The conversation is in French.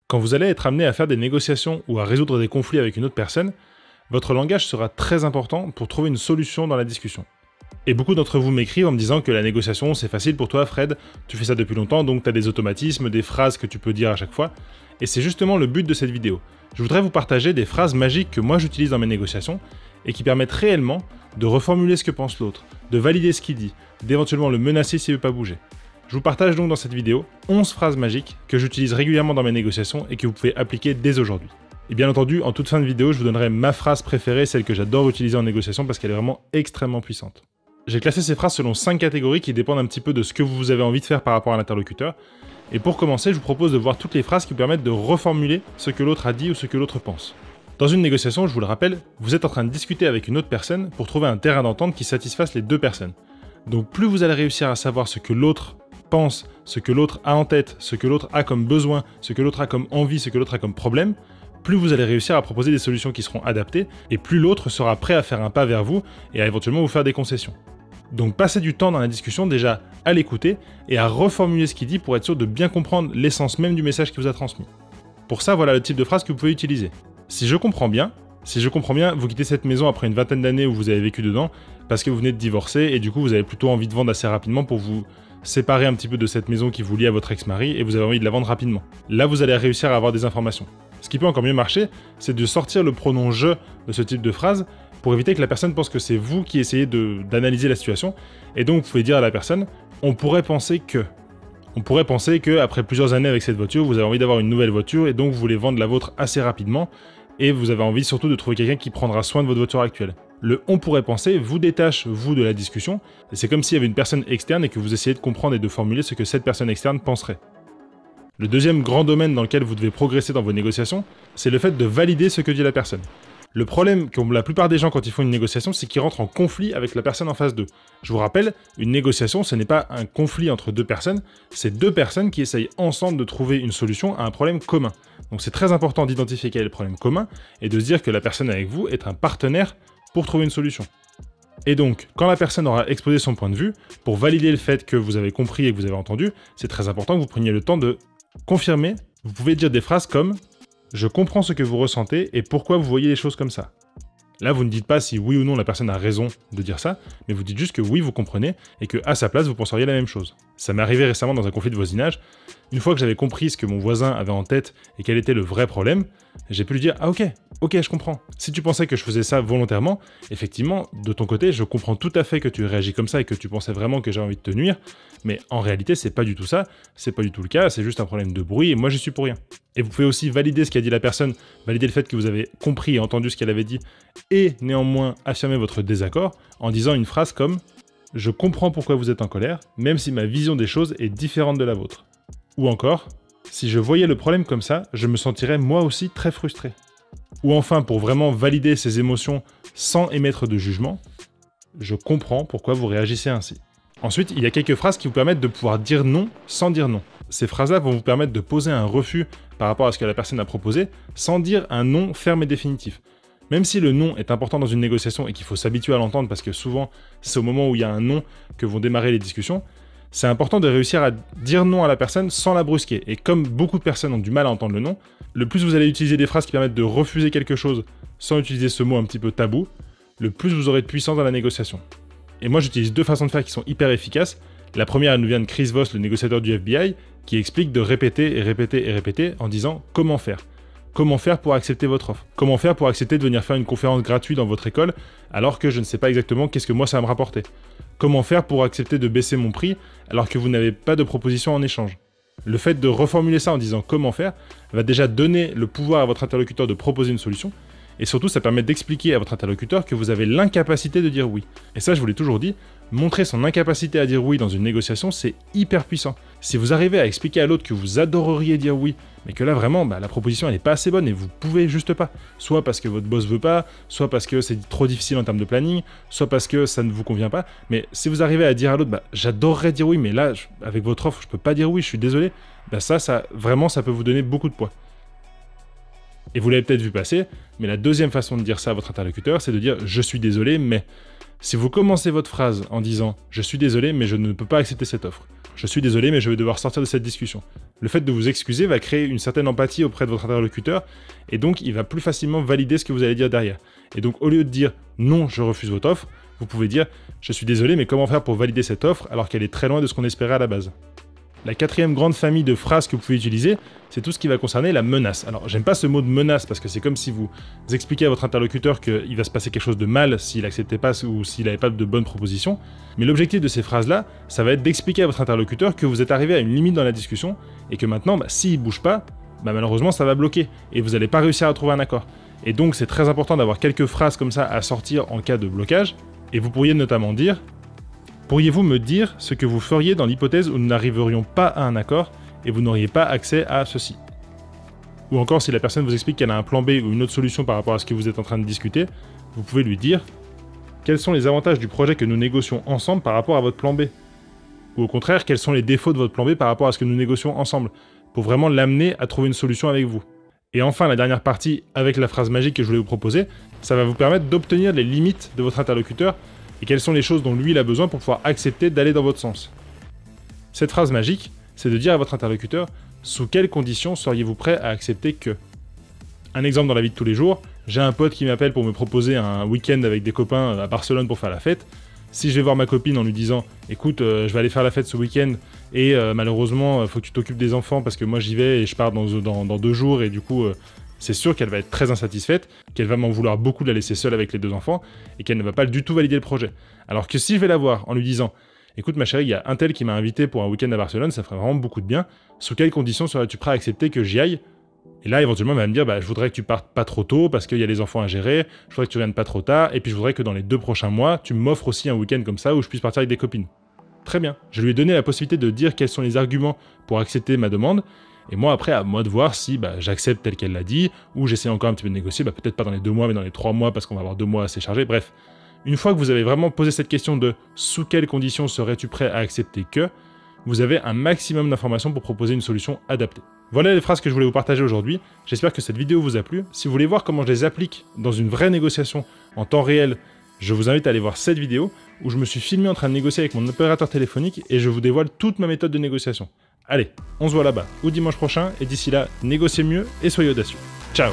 Quand vous allez être amené à faire des négociations ou à résoudre des conflits avec une autre personne, votre langage sera très important pour trouver une solution dans la discussion. Et beaucoup d'entre vous m'écrivent en me disant que la négociation c'est facile pour toi Fred, tu fais ça depuis longtemps donc tu as des automatismes, des phrases que tu peux dire à chaque fois. Et c'est justement le but de cette vidéo. Je voudrais vous partager des phrases magiques que moi j'utilise dans mes négociations et qui permettent réellement de reformuler ce que pense l'autre, de valider ce qu'il dit, d'éventuellement le menacer s'il ne veut pas bouger. Je vous partage donc dans cette vidéo 11 phrases magiques que j'utilise régulièrement dans mes négociations et que vous pouvez appliquer dès aujourd'hui. Et bien entendu, en toute fin de vidéo, je vous donnerai ma phrase préférée, celle que j'adore utiliser en négociation parce qu'elle est vraiment extrêmement puissante. J'ai classé ces phrases selon 5 catégories qui dépendent un petit peu de ce que vous avez envie de faire par rapport à l'interlocuteur. Et pour commencer, je vous propose de voir toutes les phrases qui vous permettent de reformuler ce que l'autre a dit ou ce que l'autre pense. Dans une négociation, je vous le rappelle, vous êtes en train de discuter avec une autre personne pour trouver un terrain d'entente qui satisfasse les deux personnes. Donc plus vous allez réussir à savoir ce que l'autre pense, ce que l'autre a en tête, ce que l'autre a comme besoin, ce que l'autre a comme envie, ce que l'autre a comme problème, plus vous allez réussir à proposer des solutions qui seront adaptées, et plus l'autre sera prêt à faire un pas vers vous et à éventuellement vous faire des concessions. Donc passez du temps dans la discussion déjà à l'écouter et à reformuler ce qu'il dit pour être sûr de bien comprendre l'essence même du message qu'il vous a transmis. Pour ça, voilà le type de phrase que vous pouvez utiliser. Si je comprends bien, vous quittez cette maison après une vingtaine d'années où vous avez vécu dedans parce que vous venez de divorcer et du coup vous avez plutôt envie de vendre assez rapidement pour vous séparer un petit peu de cette maison qui vous lie à votre ex-mari et vous avez envie de la vendre rapidement. Là, vous allez réussir à avoir des informations. Ce qui peut encore mieux marcher, c'est de sortir le pronom « je » de ce type de phrase pour éviter que la personne pense que c'est vous qui essayez d'analyser la situation. Et donc, vous pouvez dire à la personne « on pourrait penser que ». On pourrait penser qu'après plusieurs années avec cette voiture, vous avez envie d'avoir une nouvelle voiture et donc vous voulez vendre la vôtre assez rapidement et vous avez envie surtout de trouver quelqu'un qui prendra soin de votre voiture actuelle. Le « on pourrait penser » vous détache, vous, de la discussion, et c'est comme s'il y avait une personne externe et que vous essayez de comprendre et de formuler ce que cette personne externe penserait. Le deuxième grand domaine dans lequel vous devez progresser dans vos négociations, c'est le fait de valider ce que dit la personne. Le problème qu'ont la plupart des gens quand ils font une négociation, c'est qu'ils rentrent en conflit avec la personne en face d'eux. Je vous rappelle, une négociation, ce n'est pas un conflit entre deux personnes, c'est deux personnes qui essayent ensemble de trouver une solution à un problème commun. Donc c'est très important d'identifier quel est le problème commun et de se dire que la personne avec vous est un partenaire pour trouver une solution. Et donc, quand la personne aura exposé son point de vue, pour valider le fait que vous avez compris et que vous avez entendu, c'est très important que vous preniez le temps de confirmer. Vous pouvez dire des phrases comme « Je comprends ce que vous ressentez et pourquoi vous voyez les choses comme ça ». Là, vous ne dites pas si oui ou non la personne a raison de dire ça, mais vous dites juste que oui, vous comprenez, et que à sa place, vous penseriez la même chose. Ça m'est arrivé récemment dans un conflit de voisinage. Une fois que j'avais compris ce que mon voisin avait en tête et quel était le vrai problème, j'ai pu lui dire « Ah ok, je comprends. Si tu pensais que je faisais ça volontairement, effectivement, de ton côté, je comprends tout à fait que tu réagis comme ça et que tu pensais vraiment que j'ai envie de te nuire, mais en réalité, c'est pas du tout ça, c'est pas du tout le cas, c'est juste un problème de bruit et moi j'y suis pour rien. » Et vous pouvez aussi valider ce qu'a dit la personne, valider le fait que vous avez compris et entendu ce qu'elle avait dit, et néanmoins affirmer votre désaccord en disant une phrase comme « Je comprends pourquoi vous êtes en colère, même si ma vision des choses est différente de la vôtre. » Ou encore « Si je voyais le problème comme ça, je me sentirais moi aussi très frustré. » Ou enfin, pour vraiment valider ses émotions sans émettre de jugement, « Je comprends pourquoi vous réagissez ainsi. » Ensuite, il y a quelques phrases qui vous permettent de pouvoir dire non sans dire non. Ces phrases-là vont vous permettre de poser un refus par rapport à ce que la personne a proposé, sans dire un non ferme et définitif. Même si le non est important dans une négociation et qu'il faut s'habituer à l'entendre parce que souvent, c'est au moment où il y a un non que vont démarrer les discussions, c'est important de réussir à dire non à la personne sans la brusquer. Et comme beaucoup de personnes ont du mal à entendre le non, le plus vous allez utiliser des phrases qui permettent de refuser quelque chose sans utiliser ce mot un petit peu tabou, le plus vous aurez de puissance dans la négociation. Et moi, j'utilise deux façons de faire qui sont hyper efficaces. La première, elle nous vient de Chris Voss, le négociateur du FBI, qui explique de répéter et répéter et répéter en disant « Comment faire ? Comment faire pour accepter votre offre ? Comment faire pour accepter de venir faire une conférence gratuite dans votre école alors que je ne sais pas exactement qu'est-ce que moi ça va me rapporter ? Comment faire pour accepter de baisser mon prix alors que vous n'avez pas de proposition en échange ?» Le fait de reformuler ça en disant « Comment faire ?» va déjà donner le pouvoir à votre interlocuteur de proposer une solution. Et surtout, ça permet d'expliquer à votre interlocuteur que vous avez l'incapacité de dire oui. Et ça, je vous l'ai toujours dit, montrer son incapacité à dire oui dans une négociation, c'est hyper puissant. Si vous arrivez à expliquer à l'autre que vous adoreriez dire oui, mais que là vraiment, la proposition elle n'est pas assez bonne et vous pouvez juste pas. Soit parce que votre boss veut pas, soit parce que c'est trop difficile en termes de planning, soit parce que ça ne vous convient pas. Mais si vous arrivez à dire à l'autre, j'adorerais dire oui, mais là, avec votre offre, je peux pas dire oui, je suis désolé, ça peut vous donner beaucoup de poids. Et vous l'avez peut-être vu passer, mais la deuxième façon de dire ça à votre interlocuteur, c'est de dire « je suis désolé, mais ». Si vous commencez votre phrase en disant « je suis désolé, mais je ne peux pas accepter cette offre », je suis désolé mais je vais devoir sortir de cette discussion. Le fait de vous excuser va créer une certaine empathie auprès de votre interlocuteur et donc il va plus facilement valider ce que vous allez dire derrière. Et donc au lieu de dire non, je refuse votre offre, vous pouvez dire je suis désolé mais comment faire pour valider cette offre alors qu'elle est très loin de ce qu'on espérait à la base. La quatrième grande famille de phrases que vous pouvez utiliser, c'est tout ce qui va concerner la menace. Alors, j'aime pas ce mot de menace parce que c'est comme si vous expliquez à votre interlocuteur qu'il va se passer quelque chose de mal s'il n'acceptait pas ou s'il n'avait pas de bonnes propositions. Mais l'objectif de ces phrases-là, ça va être d'expliquer à votre interlocuteur que vous êtes arrivé à une limite dans la discussion et que maintenant, s'il bouge pas, malheureusement, ça va bloquer et vous n'allez pas réussir à trouver un accord. Et donc, c'est très important d'avoir quelques phrases comme ça à sortir en cas de blocage. Et vous pourriez notamment dire: pourriez-vous me dire ce que vous feriez dans l'hypothèse où nous n'arriverions pas à un accord et vous n'auriez pas accès à ceci? Ou encore, si la personne vous explique qu'elle a un plan B ou une autre solution par rapport à ce que vous êtes en train de discuter, vous pouvez lui dire: quels sont les avantages du projet que nous négocions ensemble par rapport à votre plan B? Ou au contraire, quels sont les défauts de votre plan B par rapport à ce que nous négocions ensemble? Pour vraiment l'amener à trouver une solution avec vous. Et enfin, la dernière partie, avec la phrase magique que je voulais vous proposer, ça va vous permettre d'obtenir les limites de votre interlocuteur et quelles sont les choses dont lui il a besoin pour pouvoir accepter d'aller dans votre sens. Cette phrase magique, c'est de dire à votre interlocuteur sous quelles conditions seriez-vous prêt à accepter que. Un exemple dans la vie de tous les jours, j'ai un pote qui m'appelle pour me proposer un week-end avec des copains à Barcelone pour faire la fête. Si je vais voir ma copine en lui disant écoute, je vais aller faire la fête ce week-end et malheureusement, faut que tu t'occupes des enfants parce que moi j'y vais et je pars dans 2 jours et du coup, c'est sûr qu'elle va être très insatisfaite, qu'elle va m'en vouloir beaucoup de la laisser seule avec les 2 enfants et qu'elle ne va pas du tout valider le projet. Alors que si je vais la voir en lui disant écoute ma chérie, il y a un tel qui m'a invité pour un week-end à Barcelone, ça ferait vraiment beaucoup de bien, sous quelles conditions serais-tu prêt à accepter que j'y aille? Et là, éventuellement, elle va me dire je voudrais que tu partes pas trop tôt parce qu'il y a les enfants à gérer, je voudrais que tu viennes pas trop tard, et puis je voudrais que dans les 2 prochains mois, tu m'offres aussi un week-end comme ça où je puisse partir avec des copines. Très bien. Je lui ai donné la possibilité de dire quels sont les arguments pour accepter ma demande, et moi, après, à moi de voir si j'accepte tel qu'elle l'a dit, ou j'essaie encore un petit peu de négocier, peut-être pas dans les 2 mois, mais dans les 3 mois, parce qu'on va avoir 2 mois assez chargés. Bref, une fois que vous avez vraiment posé cette question de sous quelles conditions serais-tu prêt à accepter que, vous avez un maximum d'informations pour proposer une solution adaptée. Voilà les phrases que je voulais vous partager aujourd'hui. J'espère que cette vidéo vous a plu. Si vous voulez voir comment je les applique dans une vraie négociation en temps réel, je vous invite à aller voir cette vidéo où je me suis filmé en train de négocier avec mon opérateur téléphonique et je vous dévoile toute ma méthode de négociation. Allez, on se voit là-bas ou dimanche prochain et d'ici là, négociez mieux et soyez audacieux. Ciao!